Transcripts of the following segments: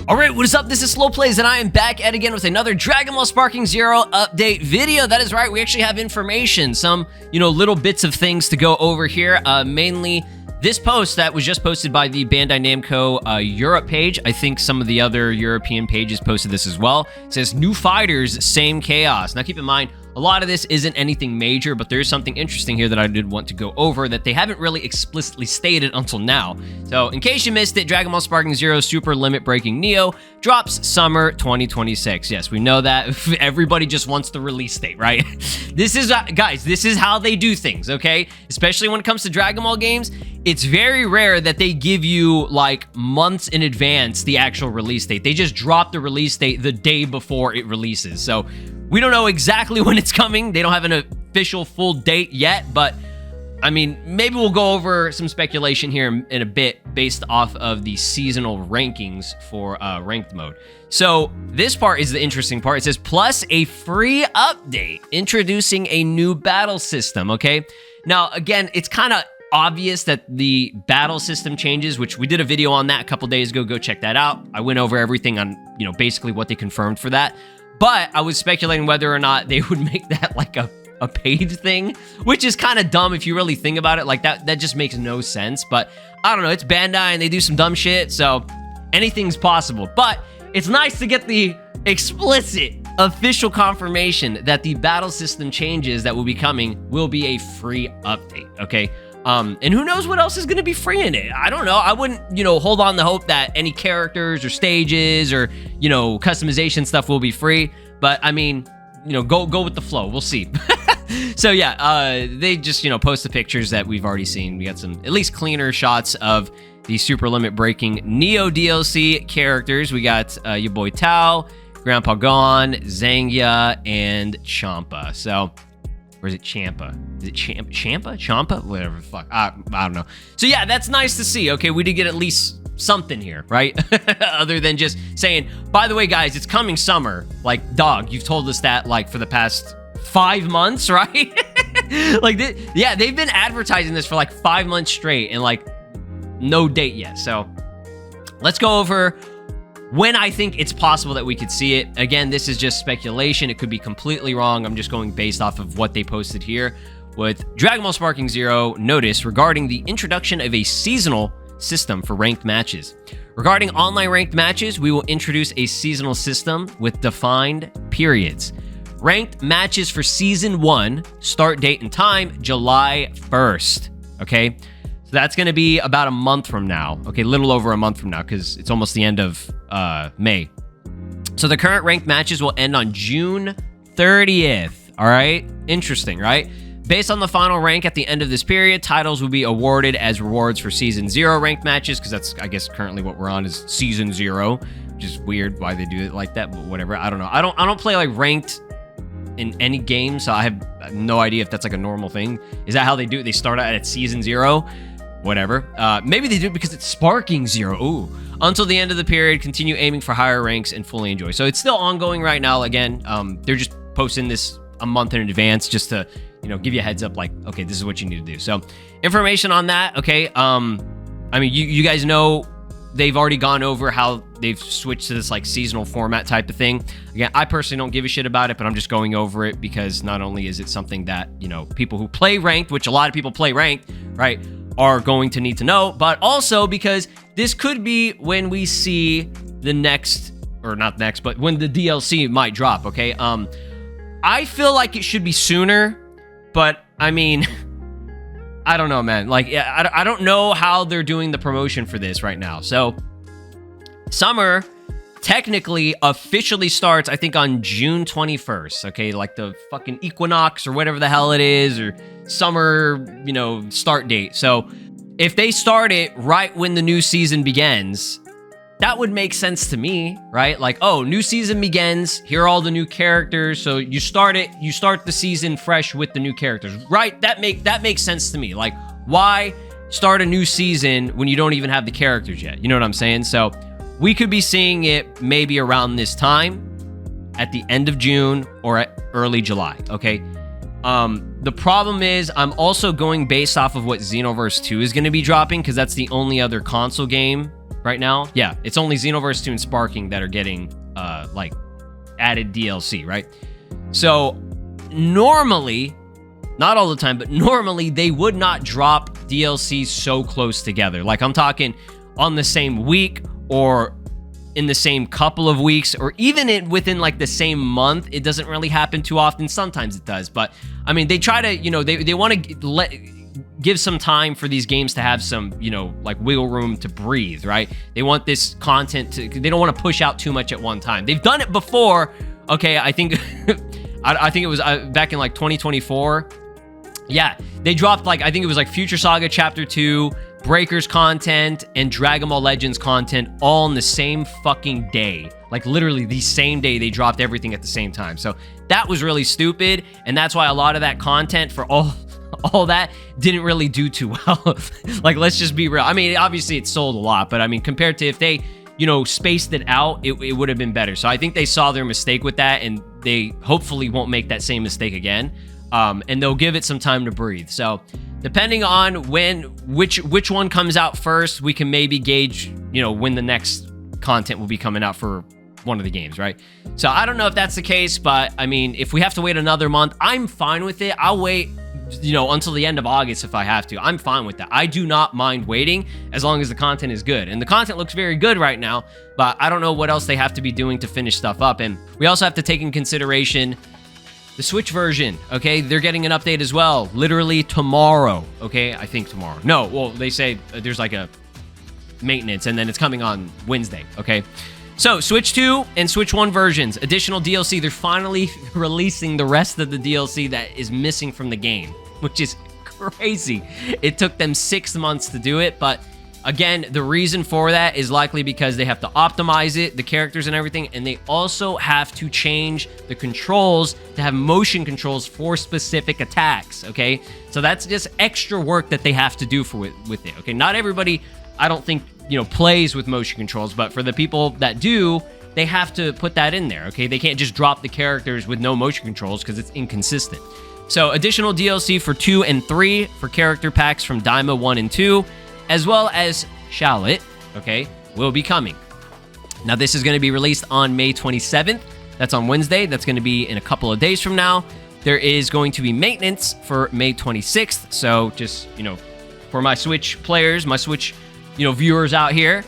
Alright, what is up? This is SLOplays, and I am back at again with another Dragon Ball Sparking Zero update video. That is right, we actually have information, some, little bits of things to go over here. Mainly this post that was just posted by the Bandai Namco Europe page. I think some of the other European pages posted this as well. It says, new fighters, same chaos. Now keep in mind, a lot of this isn't anything major, but there is something interesting here that I did want to go over that they haven't really explicitly stated until now. So, in case you missed it, Dragon Ball Sparking Zero Super Limit Breaking Neo drops summer 2026. Yes, we know that everybody just wants the release date, right? This is, guys, this is how they do things, okay? Especially when it comes to Dragon Ball games, it's very rare that they give you, like, months in advance the actual release date. They just drop the release date the day before it releases. So, we don't know exactly when it's coming. They don't have an official full date yet, but I mean, maybe we'll go over some speculation here in a bit based off of the seasonal rankings for ranked mode. So this part is the interesting part. It says, plus a free update introducing a new battle system, okay? Now, again, it's kind of obvious that the battle system changes, which we did a video on that a couple days ago. Go check that out. I went over everything on, basically what they confirmed for that. But I was speculating whether or not they would make that like a paid thing, which is kind of dumb if you really think about it. Like that just makes no sense. But I don't know. It's Bandai and they do some dumb shit, so anything's possible. But it's nice to get the explicit official confirmation that the battle system changes that will be coming will be a free update, okay? And who knows what else is going to be free in it? I don't know. I wouldn't, hold on to hope that any characters or stages or, customization stuff will be free. But I mean, go with the flow. We'll see. So yeah, they just, post the pictures that we've already seen. We got some at least cleaner shots of the Super Limit Breaking Neo DLC characters. We got your boy Tao, Grandpa Gon, Zangia, and Champa. So... or is it Champa? Is it Champa? Champa? Whatever the fuck. I don't know. So yeah, that's nice to see. Okay, we did get at least something here, right? Other than just saying, by the way, guys, it's coming summer. Like, dog, you've told us that, like, for the past 5 months, right? Like, yeah, they've been advertising this for, like, 5 months straight and, like, no date yet. So let's go over when I think it's possible that we could see it. Again, this is just speculation. It could be completely wrong. I'm just going based off of what they posted here. With Dragon Ball Sparking Zero, notice regarding the introduction of a seasonal system for ranked matches. Regarding online ranked matches, we will introduce a seasonal system with defined periods. Ranked matches for Season 1, start date and time, July 1st, okay? So that's going to be about a month from now. Okay, a little over a month from now because it's almost the end of May. So the current ranked matches will end on June 30th. All right, interesting, right? Based on the final rank at the end of this period, titles will be awarded as rewards for Season 0 ranked matches, because that's, I guess, currently what we're on is Season 0, which is weird why they do it like that, but whatever. I don't know. I don't play like ranked in any game, so I have no idea if that's like a normal thing. Is that how they do it? They start out at Season 0? Whatever. Maybe they do it because it's Sparking Zero. Ooh. Until the end of the period, continue aiming for higher ranks and fully enjoy. So it's still ongoing right now. Again, they're just posting this a month in advance just to, give you a heads up like, okay, this is what you need to do. So information on that, okay. I mean, you guys know they've already gone over how they've switched to this like seasonal format type of thing. Again, I personally don't give a shit about it, but I'm just going over it because not only is it something that, people who play ranked, which a lot of people play ranked, right, are going to need to know, but also because this could be when we see the next, or not next, but when the DLC might drop, okay? I feel like it should be sooner, but I mean, I don't know, man. Like, I don't know how they're doing the promotion for this right now. So, summer technically officially starts, I think, on June 21st, okay? Like the fucking equinox or whatever the hell it is, or summer, start date. So if they start it right when the new season begins, that would make sense to me, right? Like, oh, new season begins, here are all the new characters, so you start the season fresh with the new characters, right? That makes sense to me. Like, why start a new season when you don't even have the characters yet? You know what I'm saying? So we could be seeing it maybe around this time, at the end of June or at early July, okay? The problem is I'm also going based off of what Xenoverse 2 is going to be dropping, because that's the only other console game right now. Yeah, it's only Xenoverse 2 and Sparking that are getting like added DLC, right? So normally, not all the time, but normally they would not drop DLC so close together. Like I'm talking on the same week or in the same couple of weeks, or even within like the same month. It doesn't really happen too often. Sometimes it does, but I mean, they try to, you know, they want to give some time for these games to have some, you know, like wiggle room to breathe, right? They want this content to, they don't want to push out too much at one time. They've done it before. Okay, I think I think it was back in like 2024. Yeah, they dropped like, I think it was like Future Saga Chapter 2, Breakers content, and Dragon Ball Legends content all on the same fucking day. Like literally the same day they dropped everything at the same time. So that was really stupid, and that's why a lot of that content for all that didn't really do too well. Like, let's just be real. I mean, obviously it sold a lot, but I mean, compared to if they, you know, spaced it out, it would have been better. So I think they saw their mistake with that, and they hopefully won't make that same mistake again. And they'll give it some time to breathe. So depending on which one comes out first, we can maybe gauge, you know, when the next content will be coming out for one of the games, right? So I don't know if that's the case, but I mean, if we have to wait another month, I'm fine with it. I'll wait, you know, until the end of August if I have to. I'm fine with that. I do not mind waiting as long as the content is good. And the content looks very good right now, but I don't know what else they have to be doing to finish stuff up. And we also have to take in consideration the Switch version, okay? They're getting an update as well, literally tomorrow, okay? I think tomorrow. No, well, they say there's like a maintenance, and then it's coming on Wednesday, okay? So, Switch 2 and Switch 1 versions, additional DLC. They're finally releasing the rest of the DLC that is missing from the game, which is crazy. It took them 6 months to do it, but again, the reason for that is likely because they have to optimize it, the characters and everything, and they also have to change the controls to have motion controls for specific attacks, okay? So that's just extra work that they have to do with it, okay? Not everybody, I don't think, you know, plays with motion controls, but for the people that do, they have to put that in there, okay? They can't just drop the characters with no motion controls because it's inconsistent. So additional DLC for 2 and 3 for character packs from Daima 1 and 2, as well as Shallot, okay, will be coming. Now, this is going to be released on May 27th. That's on Wednesday. That's going to be in a couple of days from now. There is going to be maintenance for May 26th. So just, you know, for my Switch players, my Switch, you know, viewers out here,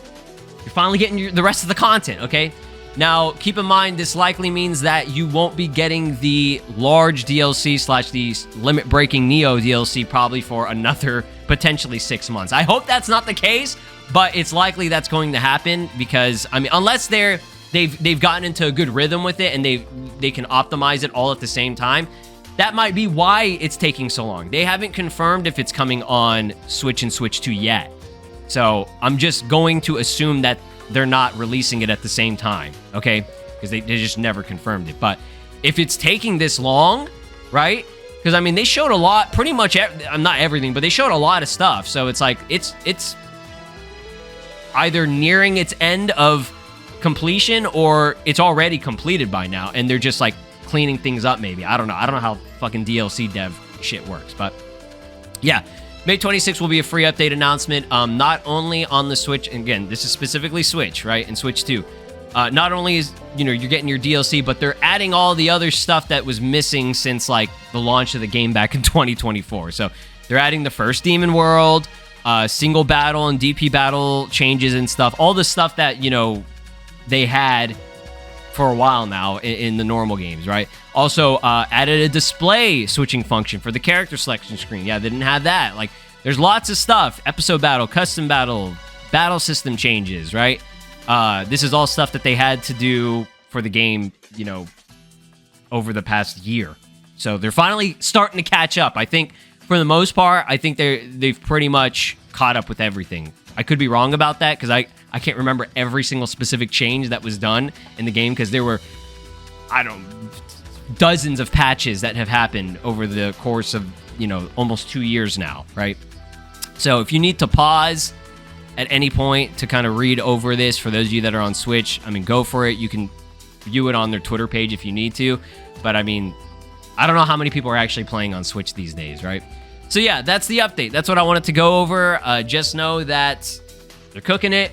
you're finally getting the rest of the content, okay? Now, keep in mind, this likely means that you won't be getting the large DLC / the limit-breaking Neo DLC probably for another potentially 6 months. I hope that's not the case, but it's likely that's going to happen because, I mean, unless they've gotten into a good rhythm with it and they can optimize it all at the same time, that might be why it's taking so long. They haven't confirmed if it's coming on Switch and Switch 2 yet. So I'm just going to assume that they're not releasing it at the same time, okay? Because they just never confirmed it. But if it's taking this long, right? Because, I mean, they showed a lot, pretty much, not everything, but they showed a lot of stuff. So it's like, it's either nearing its end of completion or it's already completed by now. And they're just, like, cleaning things up, maybe. I don't know. I don't know how fucking DLC dev shit works. But, yeah. May 26th will be a free update announcement, not only on the Switch, and again, this is specifically Switch, right, and Switch 2. Not only is, you know, you're getting your DLC, but they're adding all the other stuff that was missing since, like, the launch of the game back in 2024. So they're adding the first Demon World, single battle and DP battle changes and stuff, all the stuff that, you know, they had for a while now in the normal games, right? Also, added a display switching function for the character selection screen. Yeah, they didn't have that. Like, there's lots of stuff. Episode battle, custom battle, battle system changes, right? This is all stuff that they had to do for the game, you know, over the past year. So they're finally starting to catch up. I think, for the most part, I think they've pretty much caught up with everything. I could be wrong about that because I can't remember every single specific change that was done in the game because there were, I don't know, dozens of patches that have happened over the course of, you know, almost 2 years now, right? So if you need to pause at any point to kind of read over this, for those of you that are on Switch, I mean, go for it. You can view it on their Twitter page if you need to. But I mean, I don't know how many people are actually playing on Switch these days, right? So yeah, that's the update. That's what I wanted to go over. Just know that they're cooking it.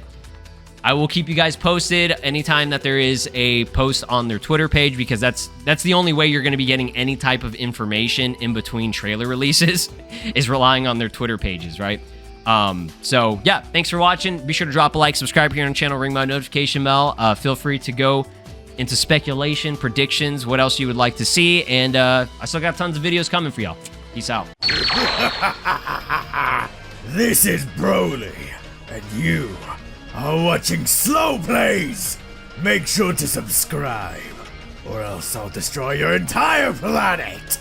I will keep you guys posted anytime that there is a post on their Twitter page, because that's the only way you're going to be getting any type of information in between trailer releases is relying on their Twitter pages, right? So yeah, thanks for watching. Be sure to drop a like, subscribe here on the channel, ring my notification bell. Feel free to go into speculation, predictions, what else you would like to see, and I still got tons of videos coming for y'all. Peace out. This is Broly, and you are watching SLOplays. Make sure to subscribe, or else I'll destroy your entire planet.